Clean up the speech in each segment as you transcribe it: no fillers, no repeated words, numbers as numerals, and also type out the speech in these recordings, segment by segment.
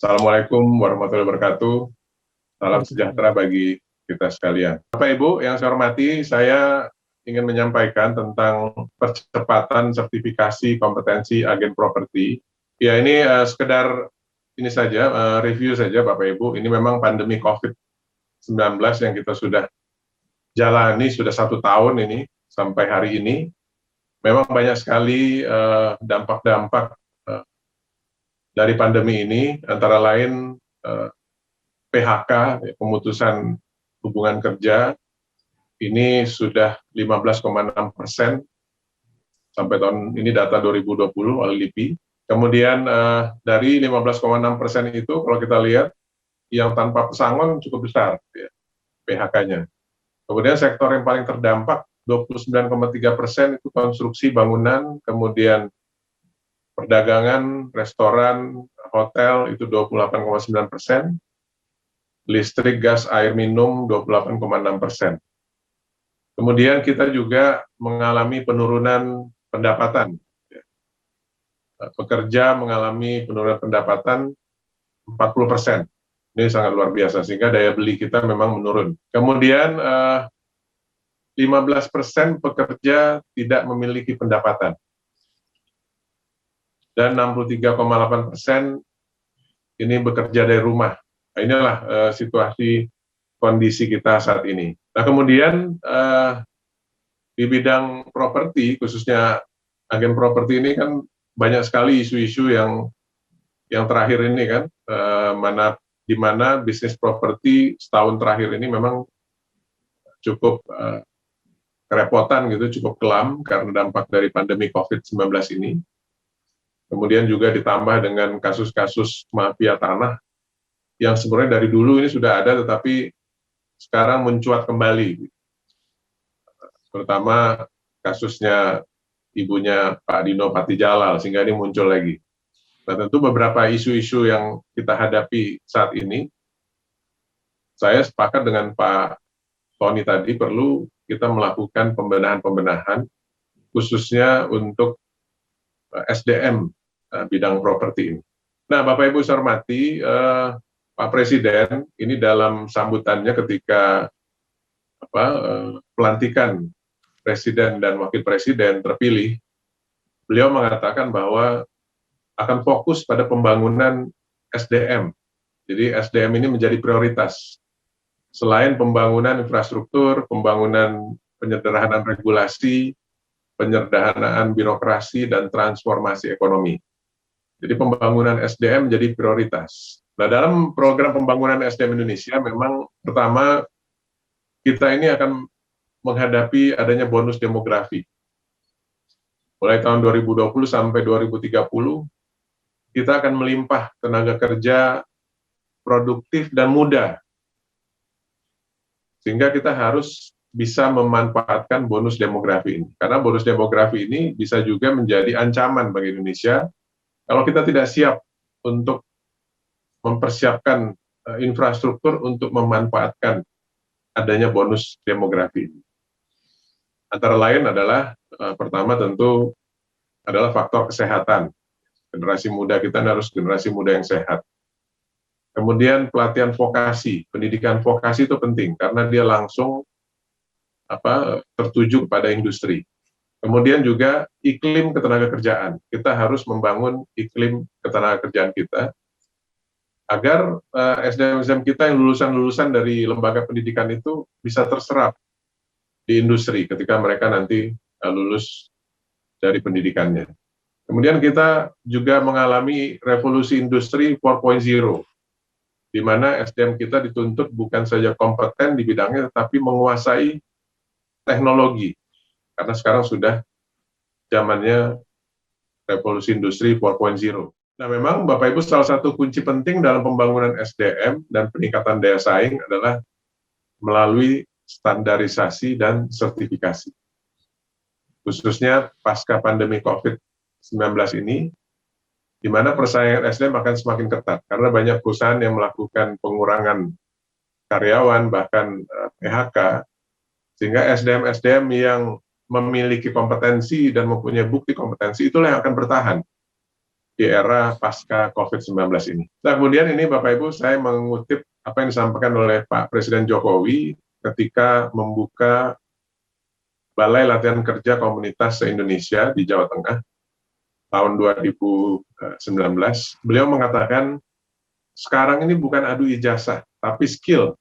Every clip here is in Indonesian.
Assalamualaikum warahmatullahi wabarakatuh. Salam sejahtera bagi kita sekalian. Bapak Ibu yang saya hormati, saya ingin menyampaikan tentang percepatan sertifikasi kompetensi agen properti. Ya, ini sekedar ini saja, review saja Bapak Ibu. Ini memang pandemi COVID-19 yang kita sudah jalani sudah 1 tahun ini sampai hari ini. Memang banyak sekali dampak-dampak dari pandemi ini, antara lain PHK, pemutusan hubungan kerja, ini sudah 15,6% sampai tahun ini data 2020 oleh LIPI. Kemudian dari 15,6% itu kalau kita lihat yang tanpa pesangon cukup besar ya, PHK-nya. Kemudian sektor yang paling terdampak 29,3% itu konstruksi bangunan, kemudian perdagangan, restoran, hotel itu 28,9%, listrik, gas, air minum 28,6%. Kemudian kita juga mengalami penurunan pendapatan. Pekerja mengalami penurunan pendapatan 40%. Ini sangat luar biasa, sehingga daya beli kita memang menurun. Kemudian 15% pekerja tidak memiliki pendapatan. Dan 63,8% ini bekerja dari rumah. Nah, inilah situasi kondisi kita saat ini. Nah, kemudian di bidang properti, khususnya agen properti ini kan banyak sekali isu-isu yang terakhir ini kan, di mana bisnis properti setahun terakhir ini memang cukup kerepotan gitu, cukup kelam karena dampak dari pandemi COVID-19 ini. Kemudian juga ditambah dengan kasus-kasus mafia tanah yang sebenarnya dari dulu ini sudah ada, tetapi sekarang mencuat kembali. Terutama kasusnya ibunya Pak Dino Patijalal, sehingga ini muncul lagi. Nah, tentu beberapa isu-isu yang kita hadapi saat ini, saya sepakat dengan Pak Tony tadi, perlu kita melakukan pembenahan-pembenahan, khususnya untuk SDM bidang properti ini. Nah, Bapak Ibu saya hormati, Pak Presiden ini dalam sambutannya ketika pelantikan Presiden dan Wakil Presiden terpilih, beliau mengatakan bahwa akan fokus pada pembangunan SDM. Jadi SDM ini menjadi prioritas. Selain pembangunan infrastruktur, pembangunan penyederhanaan regulasi, penyederhanaan birokrasi, dan transformasi ekonomi. Jadi pembangunan SDM menjadi prioritas. Nah, dalam program pembangunan SDM Indonesia, memang pertama kita ini akan menghadapi adanya bonus demografi. Mulai tahun 2020 sampai 2030, kita akan melimpah tenaga kerja produktif dan muda. Sehingga kita harus bisa memanfaatkan bonus demografi ini. Karena bonus demografi ini bisa juga menjadi ancaman bagi Indonesia kalau kita tidak siap untuk mempersiapkan infrastruktur untuk memanfaatkan adanya bonus demografi ini. Antara lain adalah pertama tentu adalah faktor kesehatan. Generasi muda kita harus generasi muda yang sehat. Kemudian pelatihan vokasi, pendidikan vokasi itu penting karena dia langsung tertuju kepada industri. Kemudian juga iklim ketenagakerjaan. Kita harus membangun iklim ketenagakerjaan kita agar SDM-SDM kita yang lulusan-lulusan dari lembaga pendidikan itu bisa terserap di industri ketika mereka nanti lulus dari pendidikannya. Kemudian kita juga mengalami revolusi industri 4.0, di mana SDM kita dituntut bukan saja kompeten di bidangnya, tetapi menguasai teknologi. Karena sekarang sudah zamannya revolusi industri 4.0. Nah, memang Bapak Ibu salah satu kunci penting dalam pembangunan SDM dan peningkatan daya saing adalah melalui standarisasi dan sertifikasi. Khususnya pasca pandemi COVID-19 ini, di mana persaingan SDM akan semakin ketat karena banyak perusahaan yang melakukan pengurangan karyawan, bahkan PHK, sehingga SDM-SDM yang memiliki kompetensi dan mempunyai bukti kompetensi itulah yang akan bertahan. di era pasca COVID-19 ini. Nah, kemudian ini Bapak Ibu, saya mengutip apa yang disampaikan oleh Pak Presiden Jokowi ketika membuka Balai Latihan Kerja Komunitas se-Indonesia di Jawa Tengah tahun 2019. Beliau mengatakan, sekarang ini bukan adu ijazah, tapi skill.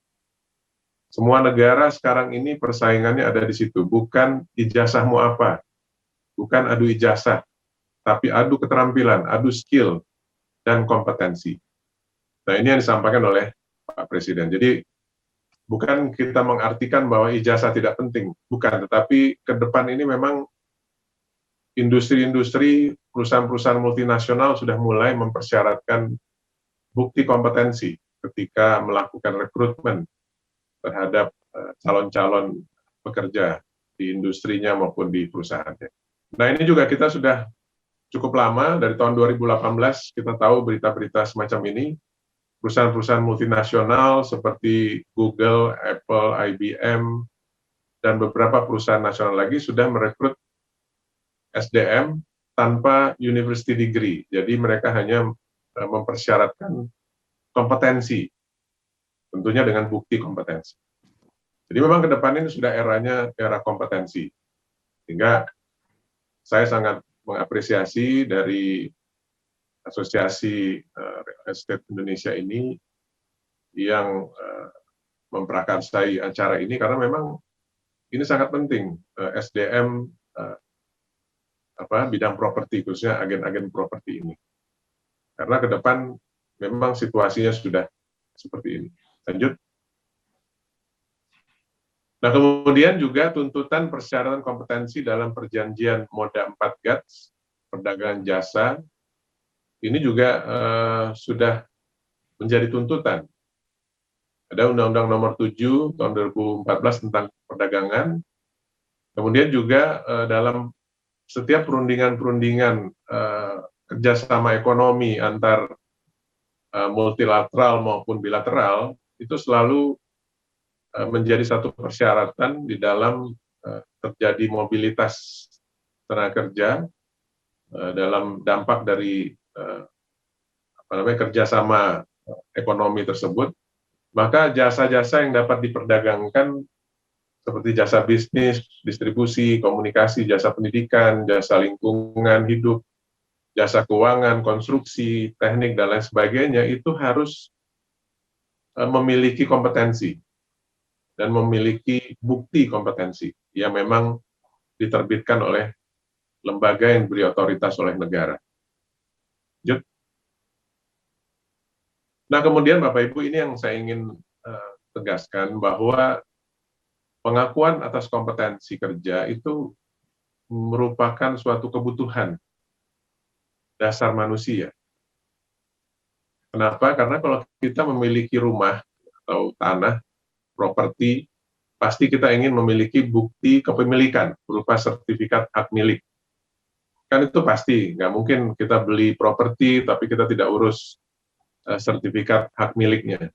Semua negara sekarang ini persaingannya ada di situ, bukan ijazahmu apa, bukan adu ijazah, tapi adu keterampilan, adu skill, dan kompetensi. Nah, ini yang disampaikan oleh Pak Presiden. Jadi, bukan kita mengartikan bahwa ijazah tidak penting, bukan, tetapi ke depan ini memang industri-industri, perusahaan-perusahaan multinasional sudah mulai mempersyaratkan bukti kompetensi ketika melakukan rekrutmen terhadap calon-calon pekerja di industrinya maupun di perusahaannya. Nah, ini juga kita sudah cukup lama, dari tahun 2018 kita tahu berita-berita semacam ini, perusahaan-perusahaan multinasional seperti Google, Apple, IBM, dan beberapa perusahaan nasional lagi sudah merekrut SDM tanpa university degree. Jadi mereka hanya mempersyaratkan kompetensi, tentunya dengan bukti kompetensi. Jadi memang ke depan ini sudah eranya era kompetensi. Sehingga saya sangat mengapresiasi dari Asosiasi Real Estate Indonesia ini yang memprakarsai acara ini, karena memang ini sangat penting, SDM bidang properti, khususnya agen-agen properti ini. Karena ke depan memang situasinya sudah seperti ini. Lanjut. Nah, kemudian juga tuntutan persyaratan kompetensi dalam perjanjian Moda 4 GATS, perdagangan jasa, ini juga sudah menjadi tuntutan. Ada Undang-Undang Nomor 7 tahun 2014 tentang perdagangan. Kemudian juga dalam setiap perundingan-perundingan kerjasama ekonomi antar multilateral maupun bilateral, itu selalu menjadi satu persyaratan di dalam terjadi mobilitas tenaga kerja dalam dampak dari kerjasama ekonomi tersebut, maka jasa-jasa yang dapat diperdagangkan seperti jasa bisnis, distribusi, komunikasi, jasa pendidikan, jasa lingkungan hidup, jasa keuangan, konstruksi, teknik, dan lain sebagainya, itu harus memiliki kompetensi dan memiliki bukti kompetensi yang memang diterbitkan oleh lembaga yang diberi otoritas oleh negara. Lanjut. Nah, kemudian Bapak Ibu, ini yang saya ingin tegaskan, bahwa pengakuan atas kompetensi kerja itu merupakan suatu kebutuhan dasar manusia. Kenapa? Karena kalau kita memiliki rumah atau tanah, properti, pasti kita ingin memiliki bukti kepemilikan berupa sertifikat hak milik. Kan itu pasti, nggak mungkin kita beli properti tapi kita tidak urus sertifikat hak miliknya.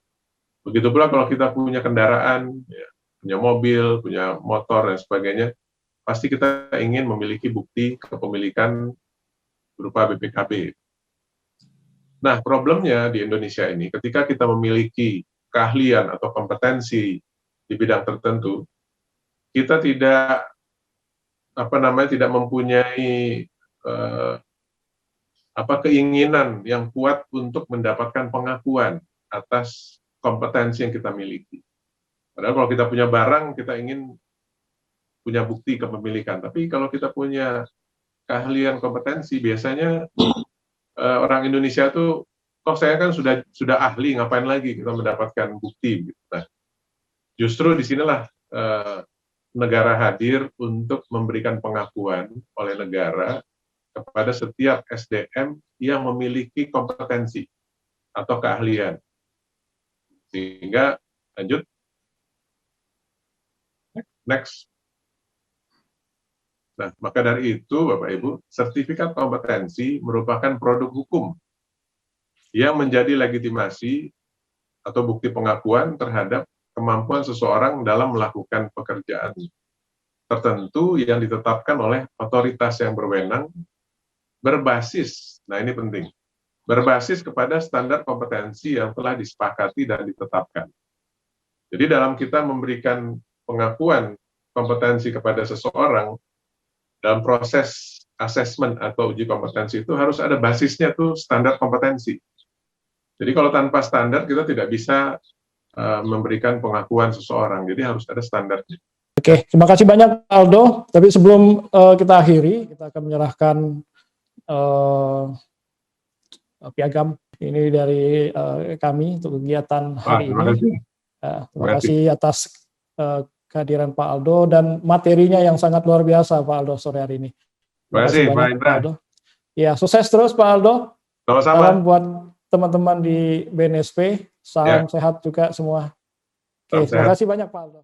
Begitu pula kalau kita punya kendaraan, ya, punya mobil, punya motor, dan sebagainya, pasti kita ingin memiliki bukti kepemilikan berupa BPKB. Nah, problemnya di Indonesia ini, ketika kita memiliki keahlian atau kompetensi di bidang tertentu, kita tidak tidak mempunyai keinginan yang kuat untuk mendapatkan pengakuan atas kompetensi yang kita miliki. Padahal kalau kita punya barang, kita ingin punya bukti kepemilikan. Tapi kalau kita punya keahlian kompetensi, biasanya orang Indonesia tuh, kok saya kan sudah ahli, ngapain lagi kita mendapatkan bukti? Nah, justru disinilah negara hadir untuk memberikan pengakuan oleh negara kepada setiap SDM yang memiliki kompetensi atau keahlian. Sehingga, lanjut. Next. Nah, maka dari itu, Bapak Ibu, sertifikat kompetensi merupakan produk hukum yang menjadi legitimasi atau bukti pengakuan terhadap kemampuan seseorang dalam melakukan pekerjaan tertentu yang ditetapkan oleh otoritas yang berwenang berbasis Nah, ini penting. Berbasis kepada standar kompetensi yang telah disepakati dan ditetapkan. Jadi dalam kita memberikan pengakuan kompetensi kepada seseorang, dalam proses asesmen atau uji kompetensi itu harus ada basisnya tuh standar kompetensi. Jadi kalau tanpa standar kita tidak bisa memberikan pengakuan seseorang. Jadi harus ada standarnya. Oke, terima kasih banyak Aldo. Tapi sebelum kita akhiri, kita akan menyerahkan piagam ini dari kami untuk kegiatan hari terima ini. kasih. Terima kasih atas kehadiran Pak Aldo dan materinya yang sangat luar biasa Pak Aldo sore hari ini. Terima kasih banyak Pak Pak Aldo. Ya, sukses terus Pak Aldo. Sama-sama. Salam buat teman-teman di BNSP. Salam sehat juga semua. Oke, terima kasih banyak Pak Aldo.